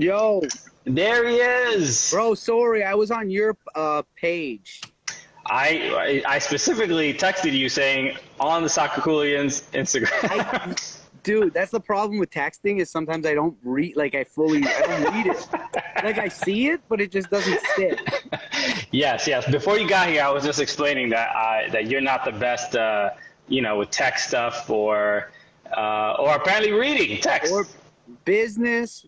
Yo, There he is. bro, sorry, I was on your page. I specifically texted you saying on the Soccer Cooligans Instagram. Dude, that's the problem with texting is sometimes I don't read, like I don't read it. Like I see it, but it just doesn't stick. Yes. Before you got here, I was just explaining that you're not the best, with text stuff or apparently reading text. Or business,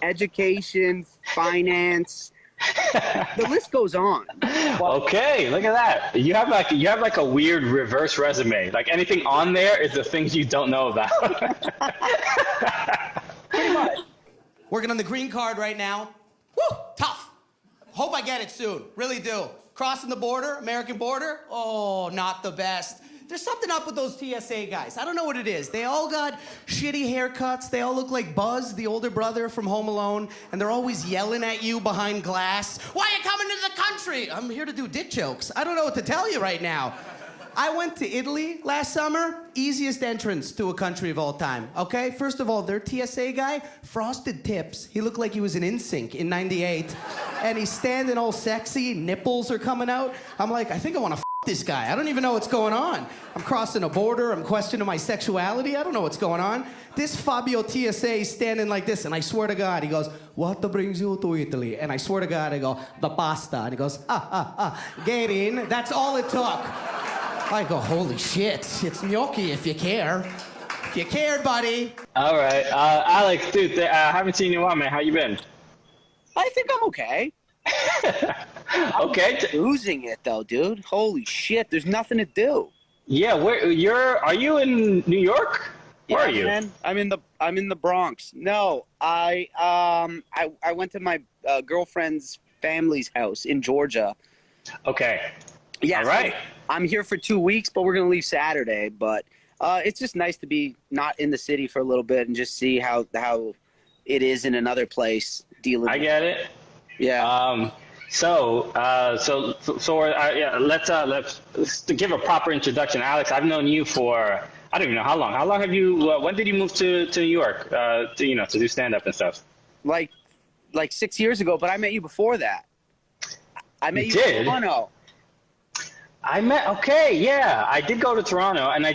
education, finance. The list goes on. Okay, look at that. You have like a weird reverse resume. Like anything on there is the things you don't know about. Pretty much. Working on the green card right now. Woo, tough. Hope I get it soon. Really do. Crossing the border, American border. Oh, not the best. There's something up with those TSA guys. I don't know what it is. They all got shitty haircuts. They all look like Buzz, the older brother from Home Alone, and they're always yelling at you behind glass. Why are you coming to the country? I'm here to do dick jokes. I don't know what to tell you right now. I went to Italy last summer. Easiest entrance to a country of all time, okay? First of all, their TSA guy, frosted tips. He looked like he was an NSYNC in '98. And he's standing all sexy, nipples are coming out. I'm like, I think I want to this guy. I don't even know what's going on. I'm crossing a border. I'm questioning my sexuality. I don't know what's going on. This Fabio TSA is standing like this, and I swear to God, he goes, "What brings you to Italy?" And I swear to God, I go, "The pasta." And he goes, get in. That's all it took. I go, holy shit, it's gnocchi if you care. If you cared, buddy. All right, Alex, dude, I haven't seen you in a while, man. How you been? I think I'm okay. Okay. I'm losing it though, dude. Holy shit, there's nothing to do. Yeah, are you in New York? Where are you? Man, I'm in the Bronx. No, I went to my girlfriend's family's house in Georgia. Okay. Yeah. All right. I'm here for 2 weeks, but we're gonna leave Saturday. But it's just nice to be not in the city for a little bit and just see how it is in another place dealing. I get it. Yeah. Let's give a proper introduction. Alex, I've known you for, I don't even know how long. How long have you, when did you move to New York, to do stand-up and stuff? Like 6 years ago, but I met you before that. I met you in Toronto. Okay, yeah. I did go to Toronto, and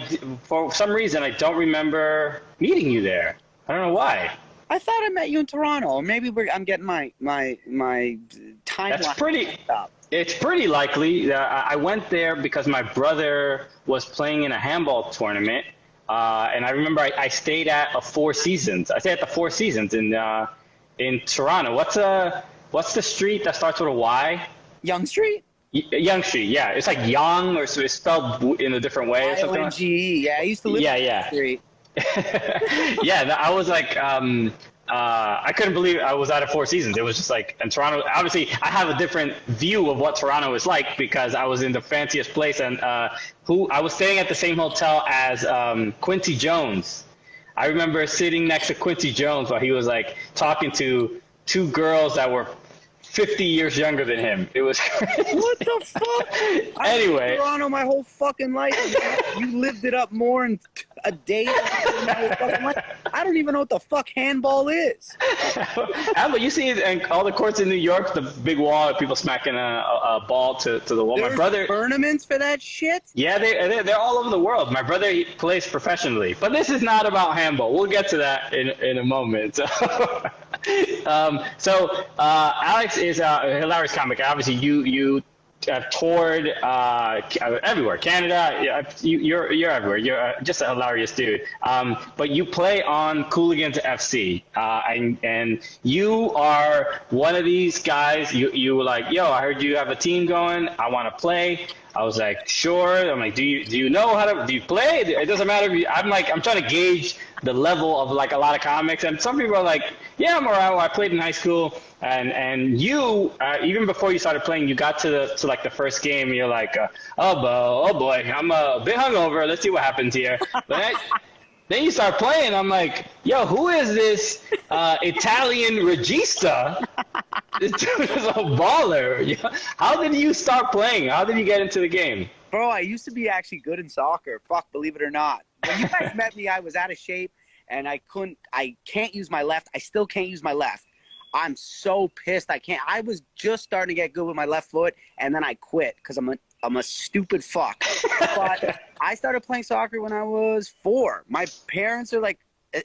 for some reason, I don't remember meeting you there. I don't know why. I thought I met you in Toronto. Or maybe I'm getting my timeline. It's pretty likely. I went there because my brother was playing in a handball tournament, and I remember I stayed at a Four Seasons. I stayed at the Four Seasons in Toronto. What's the street that starts with a Y? Yonge Street. Yonge Street, yeah. It's like Yonge, or it's spelled in a different way or something. Y-O-N-G-E. Yeah, I used to live on that street. Yeah, I was like, I couldn't believe I was at a Four Seasons. It was just like, in Toronto, obviously, I have a different view of what Toronto is like because I was in the fanciest place, and I was staying at the same hotel as Quincy Jones. I remember sitting next to Quincy Jones while he was like talking to two girls that were 50 years younger than him. It was crazy. What the fuck? Anyway. I've been in Toronto my whole fucking life. You lived it up more in a day than my whole fucking life. I don't even know what the fuck handball is. But you see in all the courts in New York, the big wall of people smacking a ball to the wall. There's my brother tournaments for that shit? Yeah, they're all over the world. My brother, he plays professionally. But this is not about handball. We'll get to that in a moment. Alex is a hilarious comic. Obviously, you have toured everywhere. Canada, you're everywhere. You're just a hilarious dude. But you play on Cooligans FC, and you are one of these guys. You were like, yo, I heard you have a team going. I want to play. I was like, sure. I'm like, do you know how to? Do you play? It doesn't matter. I'm trying to gauge the level of like a lot of comics, and some people are like, yeah, I'm alright. Well, I played in high school, and you even before you started playing, you got to like the first game. You're like, oh boy, I'm a bit hungover. Let's see what happens here. But then you start playing. I'm like, yo, who is this Italian regista? This dude is a baller. How did you start playing? How did you get into the game? Bro, I used to be actually good in soccer. Fuck, believe it or not. When you guys met me, I was out of shape, and I can't use my left. I still can't use my left. I'm so pissed. I was just starting to get good with my left foot, and then I quit because I'm a stupid fuck. But I started playing soccer when I was 4. My parents are like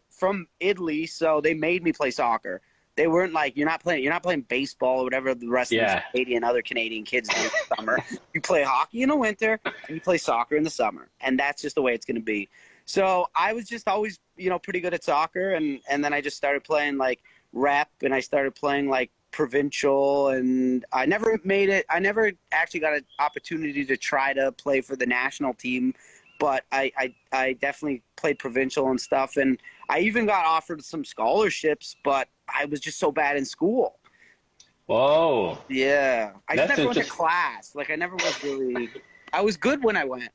from Italy, so they made me play soccer. They weren't like, you're not playing baseball or whatever the rest of the other Canadian kids do in the summer. You play hockey in the winter and you play soccer in the summer, and that's just the way it's going to be. So I was just always, pretty good at soccer, and then I just started playing like rep, and I started playing like provincial, and I never made it. I never actually got an opportunity to try to play for the national team, but I definitely played provincial and stuff, and I even got offered some scholarships, but I was just so bad in school. Whoa. Yeah. I just never went to class. Like, I never was really – I was good when I went.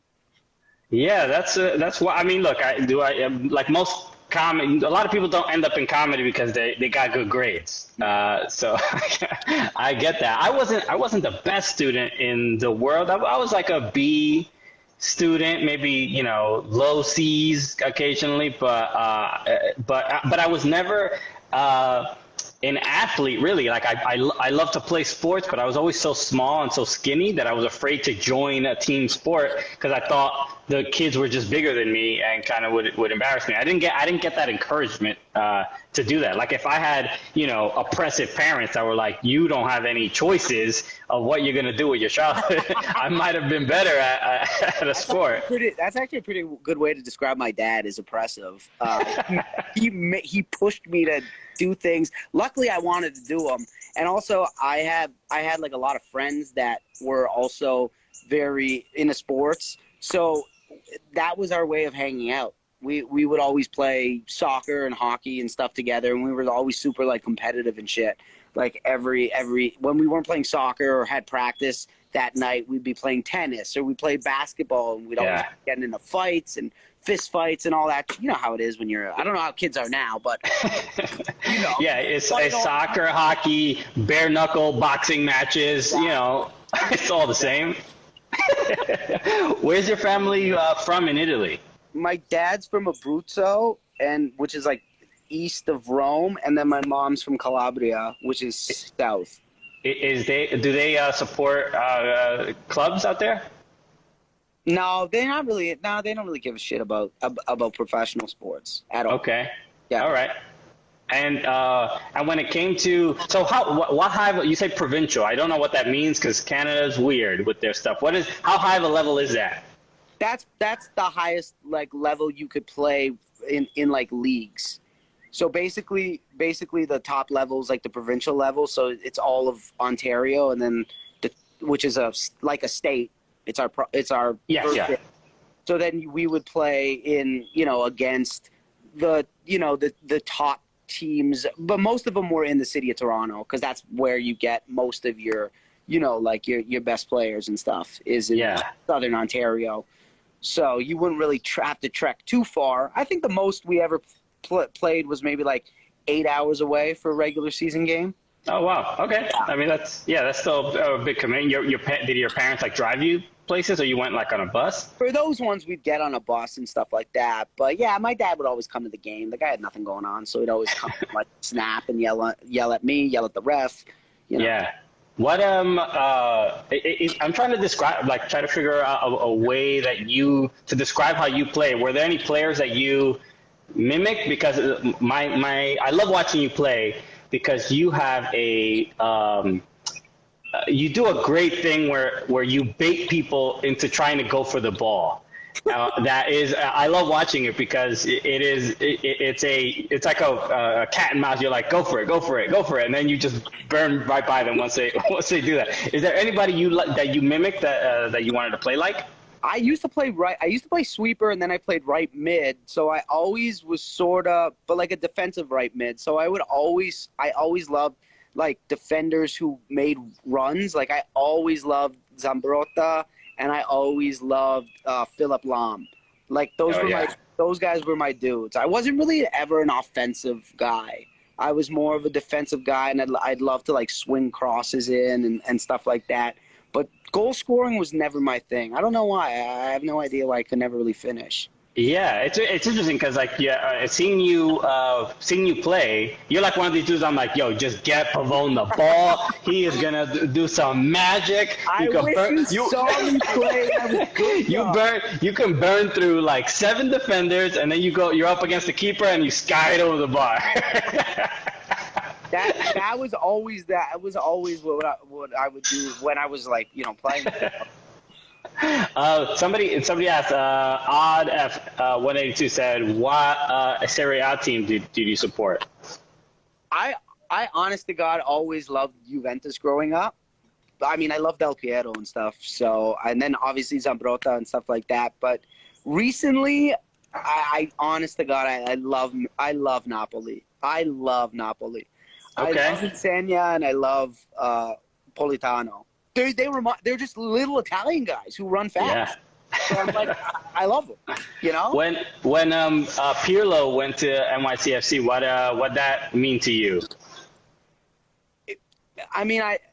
Yeah, that's why. I mean, look, like most a lot of people don't end up in comedy because they got good grades. So I get that. I wasn't the best student in the world. I was like a B student, maybe low C's occasionally, but I was never an athlete, really. Like I love to play sports, but I was always so small and so skinny that I was afraid to join a team sport because I thought the kids were just bigger than me and kind of would embarrass me. I didn't get that encouragement to do that. Like if I had oppressive parents that were like, you don't have any choices of what you're gonna do with your childhood, I might have been better at a sport. That's actually a pretty good way to describe my dad, is oppressive. He pushed me to do things. Luckily, I wanted to do them, and also I had like a lot of friends that were also very into sports, so that was our way of hanging out. We would always play soccer and hockey and stuff together, and we were always super like competitive and shit. Like every when we weren't playing soccer or had practice that night, we'd be playing tennis or we played basketball, and we'd always be getting into fights and fist fights and all that. You know how it is when I don't know how kids are now, but yeah, it's soccer, hockey, bare knuckle boxing matches. It's all the same. Where's your family from in Italy? My dad's from Abruzzo, which is like east of Rome, and then my mom's from Calabria, which is south. Do they support clubs out there? No, they're not really. No, they don't really give a shit about professional sports at all. Okay. Yeah. All right. And when it came to what high, you say provincial? I don't know what that means because Canada's weird with their stuff. How high of a level is that? That's the highest like level you could play in like leagues. So basically the top level is like the provincial level. So it's all of Ontario, and then which is like a state. It's our yes. So then we would play in against the top teams, but most of them were in the city of Toronto because that's where you get most of your like your best players and stuff is in Southern Ontario. So you wouldn't really have to trek too far. I think the most we ever played was maybe like 8 hours away for a regular season game. Oh wow, okay. I mean that's still a big commitment. Did your parents like drive you places, or you went like on a bus? For those ones, we'd get on a bus and stuff like that. But yeah, my dad would always come to the game. The guy had nothing going on, so he'd always come like snap and yell at me, yell at the ref. Yeah. What I'm trying to describe, like try to figure out a way that to describe how you play. Were there any players that you mimic? Because I love watching you play because you have you do a great thing where you bait people into trying to go for the ball. I love watching it because it's like a cat and mouse. You're like, go for it, and then you just burn right by them once they do that. Is there anybody that you mimic that you wanted to play like? I used to play sweeper, and then I played right mid. So I always was sort of, but like a defensive right mid. So I always loved like defenders who made runs. Like I always loved Zambrotta, and I always loved Philip Lahm. Like those guys were my dudes. I wasn't really ever an offensive guy. I was more of a defensive guy, and I'd love to like swing crosses in and stuff like that. But goal scoring was never my thing. I don't know why. I have no idea why I could never really finish. Yeah, it's interesting because like seeing you play, you're like one of these dudes. I'm like, yo, just get Pavone the ball. He is gonna do some magic. I wish you saw me play. That was good. You can burn through like 7 defenders, and then you're up against the keeper and you sky it over the bar. That was always what I would do when I was like, playing. Somebody asked, Odd F 182 said, what Serie A team did you support? I honest to God always loved Juventus growing up. I mean, I love Del Piero and stuff. So, and then obviously Zambrotta and stuff like that. But recently, I honest to God, I love Napoli. I love Napoli. Okay. I love Insegna and I love Politano. They're just little Italian guys who run fast. Yeah. So I'm like, I love them. When Pirlo went to NYCFC, what that mean to you?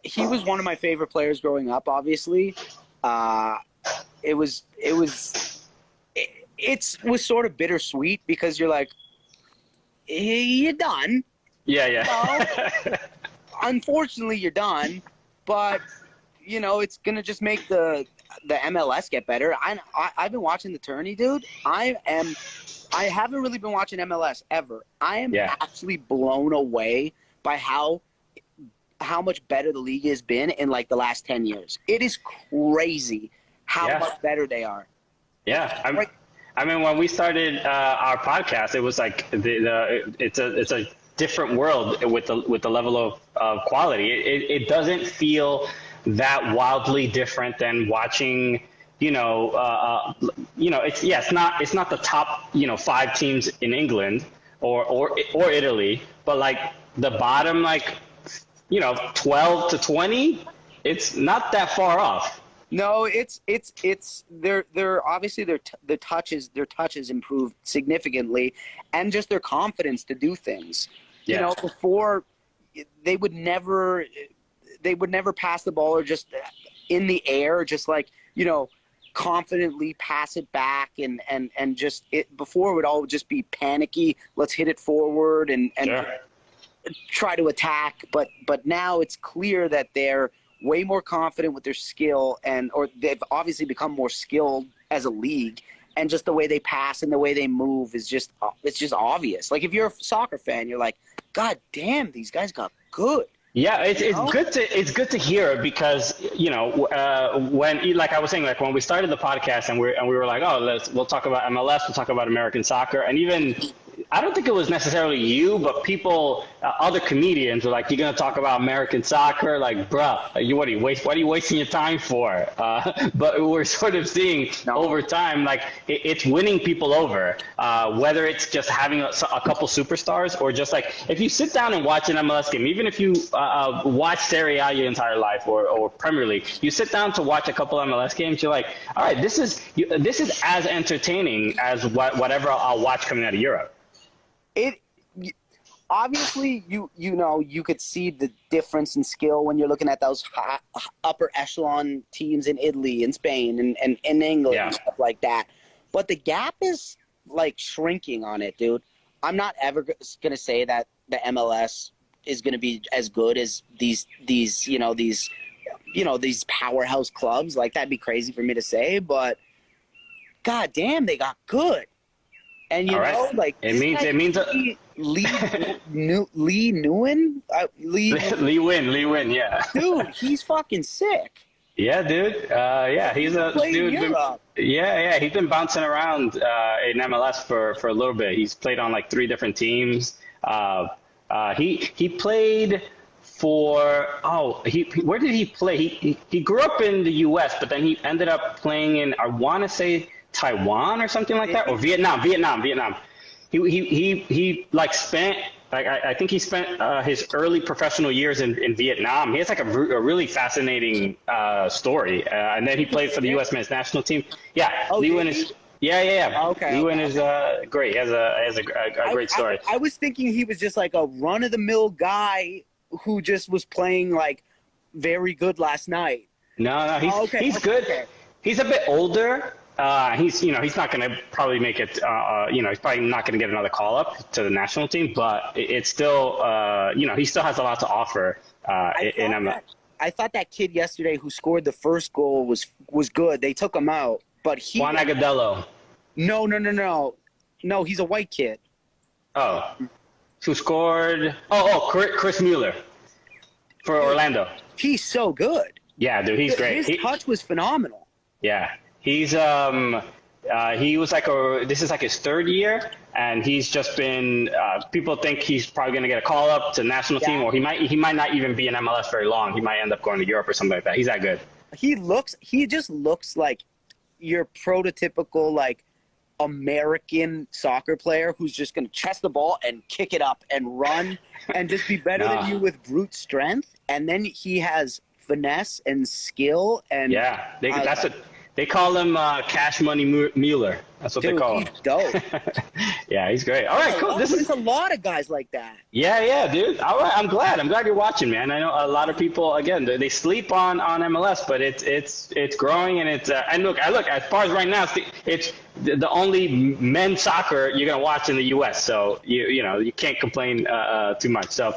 He was one of my favorite players growing up. Obviously, it was sort of bittersweet because you're like, you're done. Yeah. Unfortunately, you're done, but. It's gonna just make the MLS get better. I've been watching the tourney, dude. I haven't really been watching MLS ever. I am actually blown away by how much better the league has been in like the last 10 years. It is crazy how much better they are. Yeah, I mean, when we started our podcast, it was like it's a different world with the level of quality. It doesn't feel that wildly different than watching, it's not the top, 5 teams in England or Italy, but like the bottom, 12 to 20, it's not that far off. No, they're obviously their touches improved significantly, and just their confidence to do things. Yeah. Before they would never pass the ball or just in the air, just confidently pass it back and just before it would all just be panicky. Let's hit it forward and try to attack. But now it's clear that they're way more confident with their skill or they've obviously become more skilled as a league. And just the way they pass and the way they move it's just obvious. Like if you're a soccer fan, you're like, God damn, these guys got good. Yeah, it's good to hear because when like I was saying, like when we started the podcast and we were like, we'll talk about MLS, we'll talk about American soccer, and even I don't think it was necessarily you, but people, other comedians were like, "You're gonna talk about American soccer?" Like, bruh, what are you wasting your time for? But we're sort of seeing over time, like it's winning people over, whether it's just having a couple superstars or just like if you sit down and watch an MLS game, even if you watch Serie A your entire life or Premier League, you sit down to watch a couple MLS games, you're like, all right, this is as entertaining as whatever I'll watch coming out of Europe. Obviously you could see the difference in skill when you're looking at those upper echelon teams in Italy and Spain and in England and stuff like that. But the gap is like shrinking on it, dude. I'm not ever gonna say that the MLS is gonna be as good as these powerhouse clubs. Like that'd be crazy for me to say, but god damn, they got good. And it means Lee Nguyen? Lee Win, yeah. Dude, he's fucking sick. Yeah, dude. He's a dude. He's been bouncing around in MLS for a little bit. He's played on like 3 different teams. He played for where did he play? He grew up in the U.S., but then he ended up playing in, I want to say, Taiwan or something like that, or Vietnam. He like spent I think he spent his early professional years in Vietnam. He has like a really fascinating story, and then he played for the USMNT national team. Yeah, Lee Nguyen is. Yeah. Okay. Lee Nguyen is great. He has a great story. I was thinking he was just like a run of the mill guy who just was playing like very good last night. No, he's good. Okay. He's a bit older. He's not going to probably make it. He's probably not going to get another call up to the national team, but it's still, he still has a lot to offer in MLS. I thought that kid yesterday who scored the first goal was good. They took him out, but Juan Agudelo. No, he's a white kid. Oh, who scored? Chris Mueller for Orlando. He's so good. Yeah, dude, he's great. His touch was phenomenal. Yeah, he's he was this is like his third year, and he's just been. People think he's probably going to get a call up to the national team, or he might not even be in MLS very long. He might end up going to Europe or something like that. He's that good. He just looks like your prototypical like American soccer player who's just going to chest the ball and kick it up and run and just be better than you with brute strength. And then he has finesse and skill and they call him Cash Money Mueller. That's what they call him. He's dope. Yeah, he's great. All right, cool. There's a lot of guys like that. Yeah, dude. All right, I'm glad you're watching, man. I know a lot of people, again, they sleep on MLS, but it's growing, and it's and look, as far as right now, it's the only men's soccer you're gonna watch in the U.S. So you can't complain too much. So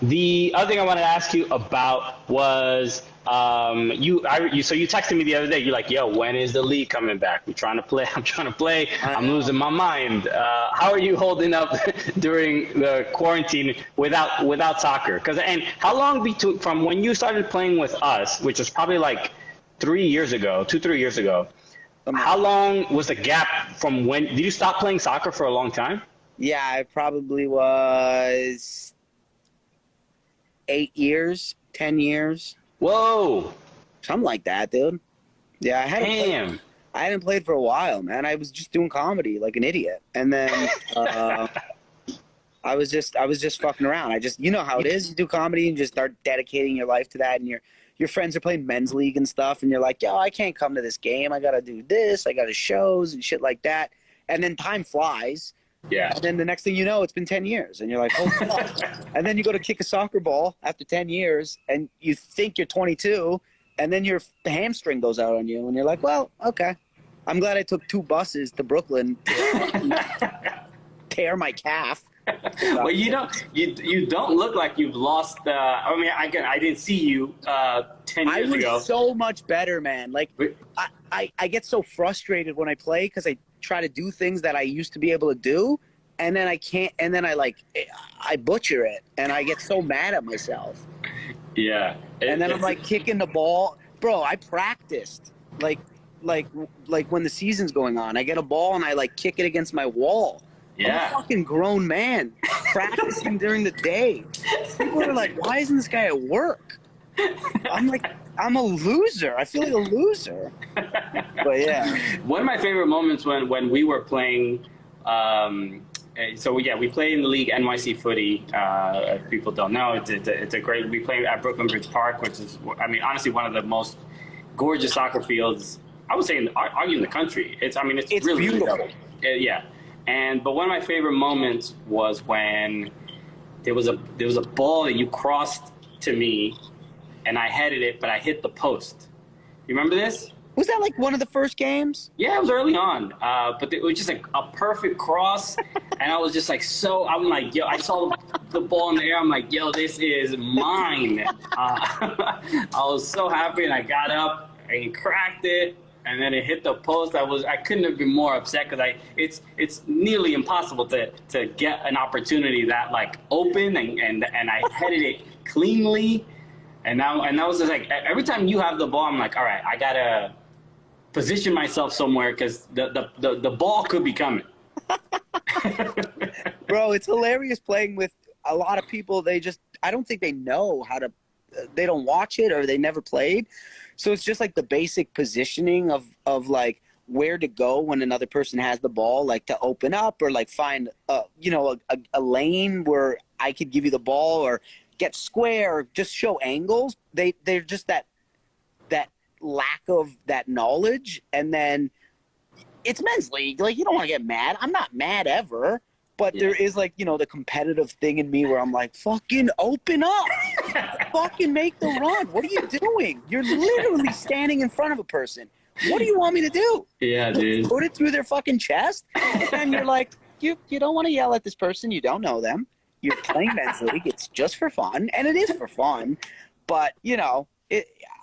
the other thing I wanted to ask you about was. You texted me the other day. You're like, yo, when is the league coming back? I'm trying to play. I'm losing my mind. How are you holding up during the quarantine without soccer? And how long from when you started playing with us, which was probably like 3 years ago, 2-3 years ago, how long was the gap from when, did you stop playing soccer for a long time? Yeah, it probably was 8 years, 10 years. Whoa. Something like that, dude. Yeah, I hadn't played for a while, man. I was just doing comedy like an idiot. And then I was just fucking around. You know how it is. You do comedy and just start dedicating your life to that, and your friends are playing men's league and stuff, and you're like, yo, I can't come to this game. I got to do this. I got to shows and shit like that. And then time flies. Yeah. And then the next thing you know, it's been 10 years. And you're like, oh, fuck. And then you go to kick a soccer ball after 10 years, and you think you're 22, and then your hamstring goes out on you. And you're like, well, okay. I'm glad I took 2 buses to Brooklyn to tear my calf. Well, you don't look like you've lost. I didn't see you 10 years ago. I was so much better, man. Like, I get so frustrated when I play because I try to do things that I used to be able to do, and then I can't, and then I butcher it, and I get so mad at myself. Yeah. And then I'm like kicking the ball. Bro, I practiced. Like when the season's going on, I get a ball and I like kick it against my wall. Yeah. I'm a fucking grown man practicing during the day. People are like, why isn't this guy at work? I'm like, I'm a loser. I feel like a loser. But yeah. One of my favorite moments when we were playing, we play in the league NYC Footy. If people don't know, it's a great, we play at Brooklyn Bridge Park, which is, honestly, one of the most gorgeous soccer fields, I would say, argue in the country. It's really beautiful. Yeah. But one of my favorite moments was when there was a ball that you crossed to me, and I headed it, but I hit the post. You remember this? Was that like one of the first games? Yeah, it was early on. But it was just like a perfect cross, and I was just like I'm like, yo, I saw the ball in the air. I'm like, yo, this is mine. I was so happy, and I got up and cracked it. And then it hit the post. I couldn't have been more upset because it's nearly impossible to get an opportunity that like open and I headed it cleanly, and that was just like every time you have the ball, I'm like, all right, I gotta position myself somewhere because the ball could be coming. Bro, it's hilarious playing with a lot of people. I don't think they know how to. They don't watch it or they never played. So it's just like the basic positioning of like where to go when another person has the ball, like to open up or like find a lane where I could give you the ball or get square or just show angles. They're just that lack of that knowledge. And then it's men's league. Like, you don't want to get mad. I'm not mad ever. But there is like, the competitive thing in me where I'm like, fucking open up. Fucking make the run. What are you doing? You're literally standing in front of a person. what do you want me to do? Yeah, dude. Put it through their fucking chest? And you're like, you don't want to yell at this person. You don't know them. You're playing men's league. It's just for fun, and it is for fun. But, you know,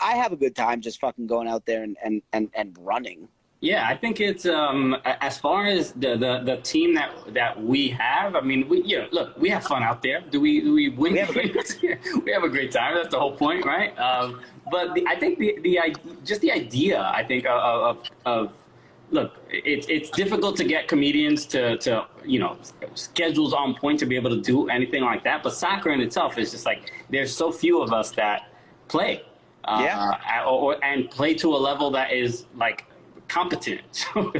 I have a good time just fucking going out there and running. Yeah, I think it's as far as the team that we have. I mean, look, we have fun out there. Do we win? We have a great time. That's the whole point, right? But I think the idea. I think of look, it's difficult to get comedians to schedules on point to be able to do anything like that. But soccer in itself is just like there's so few of us that play, and play to a level that is like competent. So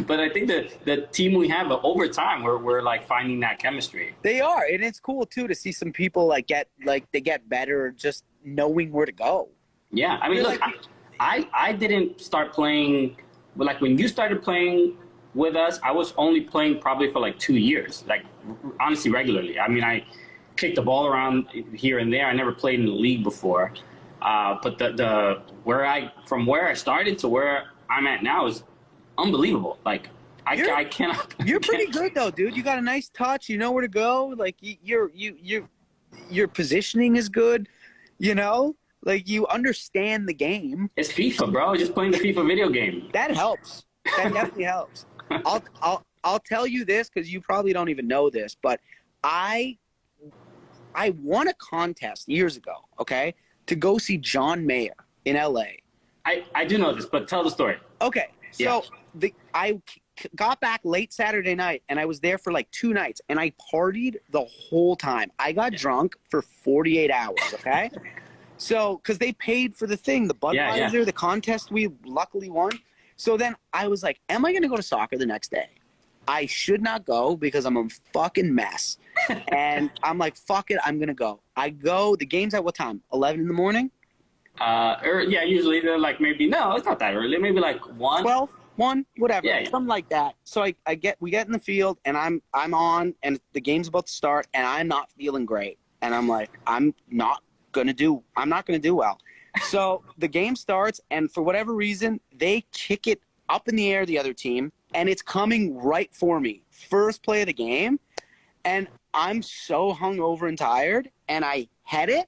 but I think the team we have over time, we're like finding that chemistry. They are, and it's cool too to see some people get better just knowing where to go. Yeah, I mean, look, I didn't start playing. But like when you started playing with us, I was only playing probably for like 2 years, like honestly regularly. I mean, I kicked the ball around here and there. I never played in the league before, but from where I started to where I'm at now is unbelievable. Like I cannot. You're pretty good though, dude. You got a nice touch. You know where to go. Like your positioning is good. You know. Like, you understand the game. It's FIFA, bro. Just playing the FIFA video game. That helps. That definitely helps. I'll tell you this because you probably don't even know this, but I won a contest years ago, okay, to go see John Mayer in L.A. I do know this, but tell the story. Okay, so I got back late Saturday night, and I was there for like 2 nights, and I partied the whole time. I got drunk for 48 hours, okay? So, because they paid for the thing, the Budweiser, the contest we luckily won. So then I was like, am I going to go to soccer the next day? I should not go because I'm a fucking mess. And I'm like, fuck it, I'm going to go. I go, the game's at what time? 11 in the morning? Usually they're like maybe, no, it's not that early. Maybe like 1. 12, 1, whatever. Yeah. Something like that. So we get in the field, and I'm on, and the game's about to start, and I'm not feeling great. And I'm like, I'm not going to do well. So the game starts, and for whatever reason, they kick it up in the air, the other team, and it's coming right for me. First play of the game, and I'm so hungover and tired, and I head it,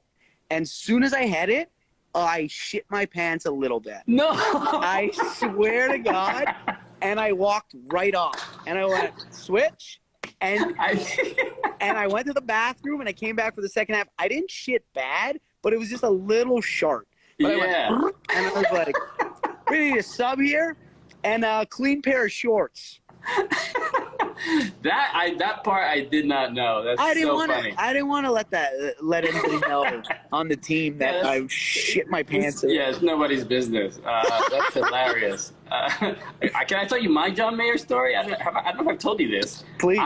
and soon as I head it, I shit my pants a little bit. No. I swear to God, and I walked right off, and I went, switch, and I went to the bathroom, and I came back for the second half. I didn't shit bad, but it was just a little sharp. But I went, and I was like, we need a sub here and a clean pair of shorts. That part I did not know. That's so funny. I didn't want to let anybody know on the team that I shit my pants. Yeah, it's nobody's business. That's hilarious. Can I tell you my John Mayer story? I don't know if I've told you this. Please.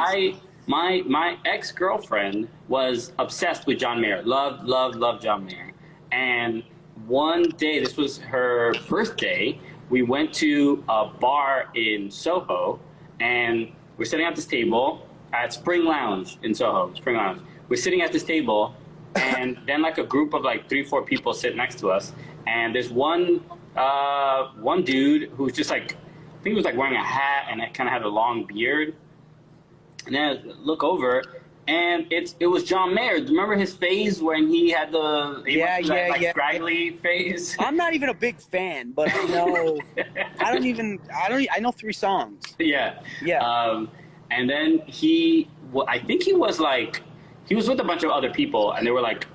My ex-girlfriend was obsessed with John Mayer. Loved John Mayer. And one day, this was her birthday, we went to a bar in Soho, and we're sitting at this table at Spring Lounge in Soho, Spring Lounge. We're sitting at this table, and then like a group of like 3-4 people sit next to us, and there's one dude who's just like, I think he was like wearing a hat and it kind of had a long beard. And then I look over, and it was John Mayer. Remember his phase when he had the scraggly phase? I'm not even a big fan, but I know I know 3 songs. Yeah. Yeah. And then I think he was with a bunch of other people, and they were like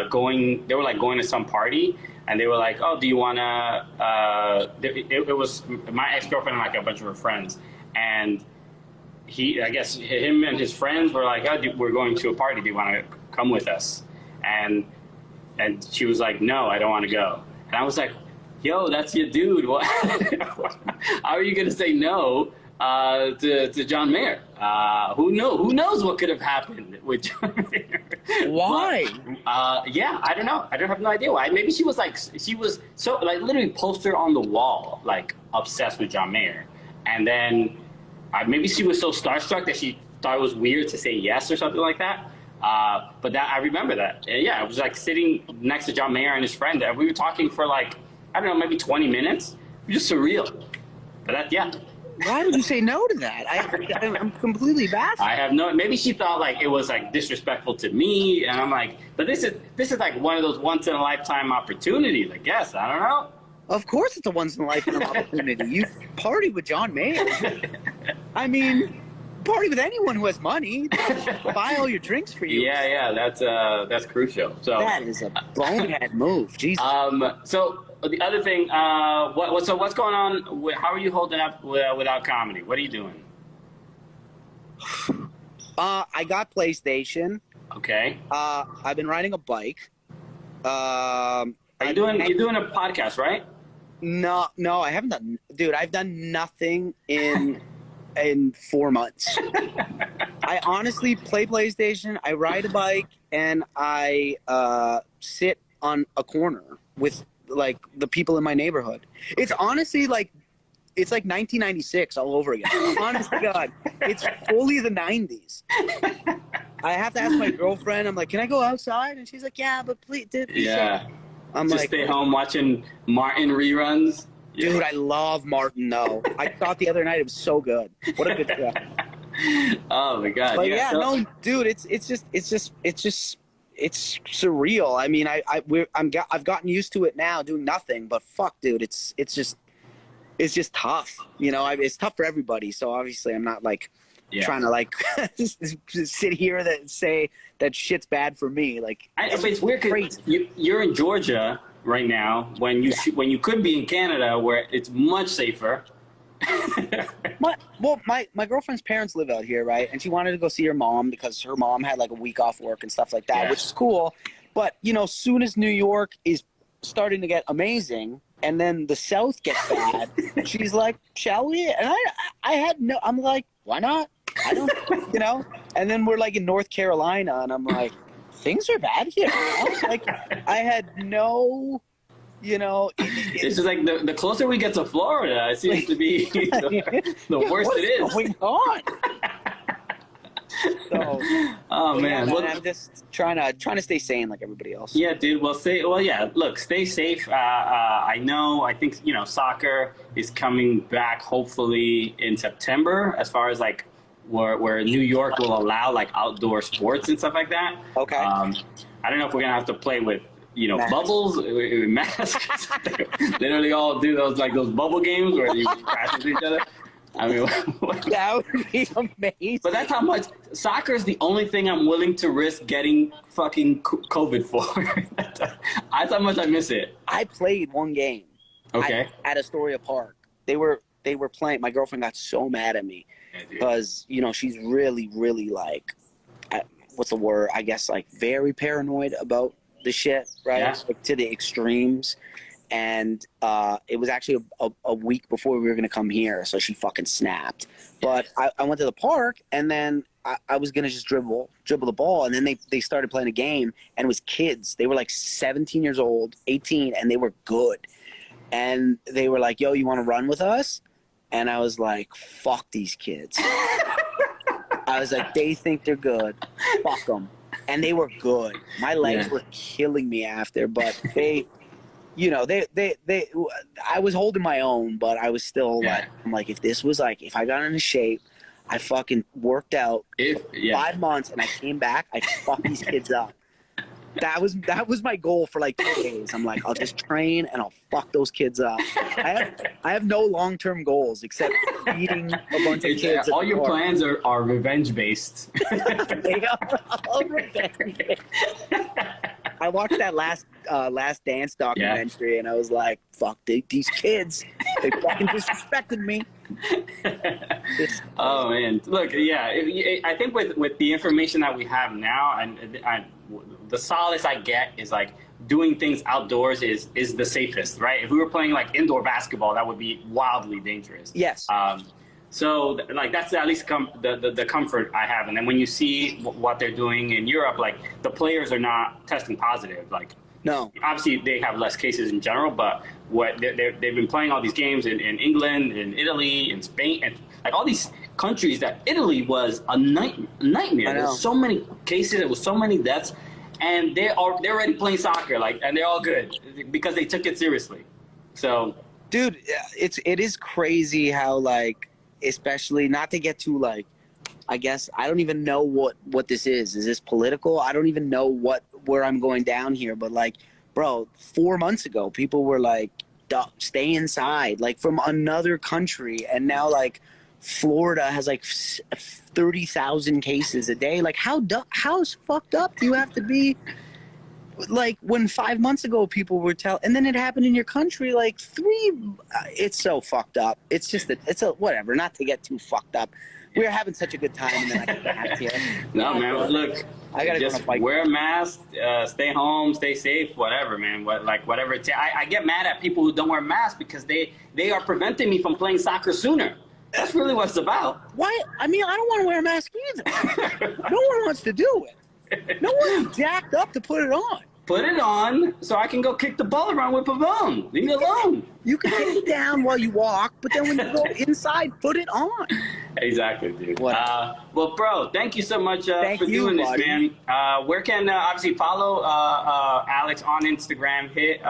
going to some party, and they were like, oh, do you wanna it was my ex-girlfriend and like a bunch of her friends, and I guess him and his friends were like, oh, we're going to a party. Do you want to come with us? And she was like, no, I don't want to go. And I was like, yo, that's your dude. What? How are you going to say no to John Mayer? Who knows what could have happened with John Mayer? Why? I don't know. I don't have no idea why. Maybe she was so like literally poster on the wall, like obsessed with John Mayer. And then maybe she was so starstruck that she thought it was weird to say yes or something like that. But I remember that. Yeah, I was like sitting next to John Mayer and his friend, and we were talking for like, I don't know, maybe 20 minutes. just surreal. But that, yeah. Why would you say no to that? I'm completely baffled. I have no. Maybe she thought like it was like disrespectful to me, and I'm like, but this is like one of those once in a lifetime opportunities. I guess I don't know. Of course, it's a once in a lifetime opportunity. You party with John Mayer. I mean, party with anyone who has money. Buy all your drinks for you. Yeah, that's crucial. So that is a bonehead move. Jesus. So the other thing, what's going on? How are you holding up without comedy? What are you doing? I got PlayStation. Okay. I've been riding a bike. You're doing a podcast, right? No, I haven't done. Dude, I've done nothing in 4 months. I honestly play PlayStation. I ride a bike, and I sit on a corner with like the people in my neighborhood. It's honestly like it's like 1996 all over again. Honest to God, it's fully the 90s. I have to ask my girlfriend. I'm like, can I go outside? And she's like, yeah, but please. Yeah. I'm just like, stay home watching Martin reruns. Dude, I love Martin though. I thought the other night it was so good. What a good show. Oh my God. But no, dude, it's surreal. I mean, I've gotten used to it now, doing nothing. But fuck, dude, it's just tough. You know, it's tough for everybody. So obviously, I'm not like trying to like sit here and say that shit's bad for me. Like, but it's weird because you're in Georgia right now when you could be in Canada where it's much safer. My girlfriend's parents live out here, right? And she wanted to go see her mom because her mom had like a week off work and stuff like that, which is cool. But, you know, soon as New York is starting to get amazing and then the South gets bad, she's like, shall we? And I'm like, why not? I don't, you know? And then we're like in North Carolina and I'm like, things are bad here. Like, I had no... You know, it's just like the closer we get to Florida, it seems to be the worse it is. What's going on? So, oh man, well, I'm just trying to stay sane like everybody else. Yeah, dude. Look, stay safe. I think soccer is coming back hopefully in September. As far as like where New York will allow like outdoor sports and stuff like that. Okay. I don't know if we're gonna have to play with. Masks. Bubbles, masks. They literally all do those bubble games where you crash into each other. I mean, that would be amazing. But that's how much soccer is the only thing I'm willing to risk getting fucking COVID for. That's how much I miss it. I played one game. Okay. At Astoria Park. They were playing. My girlfriend got so mad at me because she's really, really like, what's the word? I guess like very paranoid about the shit, right? Yeah. Like, to the extremes. And it was actually a week before we were going to come here, so she fucking snapped. But I went to the park, and then I was going to just dribble the ball, and then they started playing a game, and it was kids. They were like 17 years old, 18, and they were good. And they were like, yo, you want to run with us? And I was like, fuck these kids. I was like, they think they're good. Fuck them. And they were good. My legs were killing me after, but they, I was holding my own, but I was still like, I'm like, if I got into shape, I fucking worked out 5 months and I came back, I'd fuck these kids up. That was my goal for like 2 days. I'm like, I'll just train and I'll fuck those kids up. I have no long-term goals except eating a bunch of kids. All your plans are revenge based. They are all revenge based. I watched that last Dance documentary and I was like, fuck these kids. They fucking disrespected me. Oh man, look, I think with the information that we have now, and the solace I get is like doing things outdoors is the safest, right? If we were playing like indoor basketball, that would be wildly dangerous. Yes. So like that's at least the comfort I have. And then when you see what they're doing in Europe, like the players are not testing positive. Like no, obviously they have less cases in general, but they've been playing all these games in England, in Italy, in Spain, and like all these countries that Italy was a nightmare. There's so many cases, there was so many deaths, and they're already playing soccer, and they're all good because they took it seriously. So Dude, it is crazy how, like, especially not to get too, like, I guess I don't even know what this is. Is this political? I don't even know where I'm going down here. But, like, bro, 4 months ago, people were like, stay inside, like, from another country, and now, like, Florida has like 30,000 cases a day. Like, how fucked up do you have to be? Like, when 5 months ago people were and then it happened in your country, like it's so fucked up. It's just it's a whatever. Not to get too fucked up. We're having such a good time, and then I get back here. No, man. Look, I gotta just wear a mask, stay home, stay safe, whatever, man. Whatever. I get mad at people who don't wear masks because they are preventing me from playing soccer sooner. That's really what it's about. Why? I mean, I don't want to wear a mask either. No one wants to do it. No one's jacked up to put it on. Put it on so I can go kick the ball around with Pavone. Leave me alone. You can take it down while you walk, but then when you go inside, put it on. Exactly, dude. Well, bro, thank you so much for doing this, buddy. man. Where can obviously follow Alex on Instagram? Hit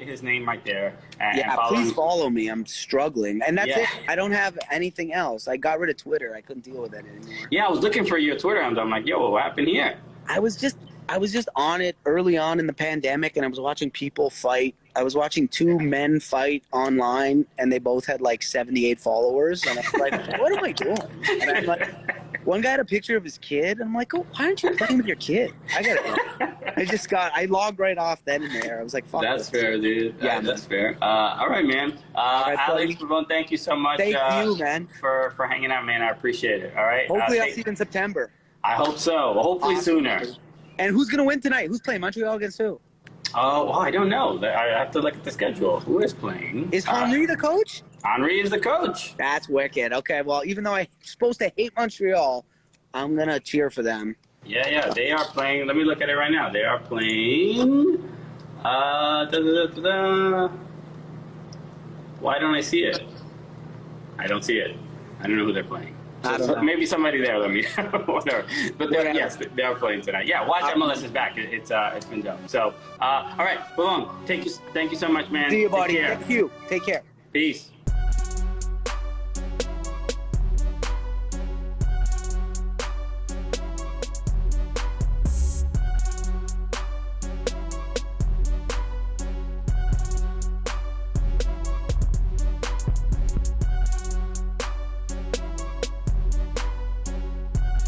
his name right there. And please follow me. I'm struggling, and that's it. I don't have anything else. I got rid of Twitter. I couldn't deal with that anymore. Yeah, I was looking for your Twitter, and I'm like, yo, what happened here? I was just on it early on in the pandemic, and I was watching people fight. I was watching two men fight online, and they both had like 78 followers. And I was like, what am I doing? And I'm like, one guy had a picture of his kid, and I'm like, oh, why aren't you playing with your kid? I logged right off then and there. I was like, fuck That's this. Fair, dude. Yeah, that's fair. All right, man. Alex, Pavone, thank you so much. Thank you, man. For hanging out, man. I appreciate it. All right. Hopefully I'll see you in September. I hope so. Hopefully sooner. And who's going to win tonight? Who's playing? Montreal against who? Oh, well, I don't know. I have to look at the schedule. Who is playing? Is Henry the coach? Henry is the coach. That's wicked. Okay, well, even though I'm supposed to hate Montreal, I'm going to cheer for them. Yeah. They are playing. Let me look at it right now. They are playing. Why don't I see it? I don't see it. I don't know who they're playing. So maybe somebody there. Let me whatever. But yes, they are playing tonight. Yeah, watch MLS is back. It's been dope. So all right, Pavone, thank you so much, man. See you, buddy. Thank you. Take care. Peace.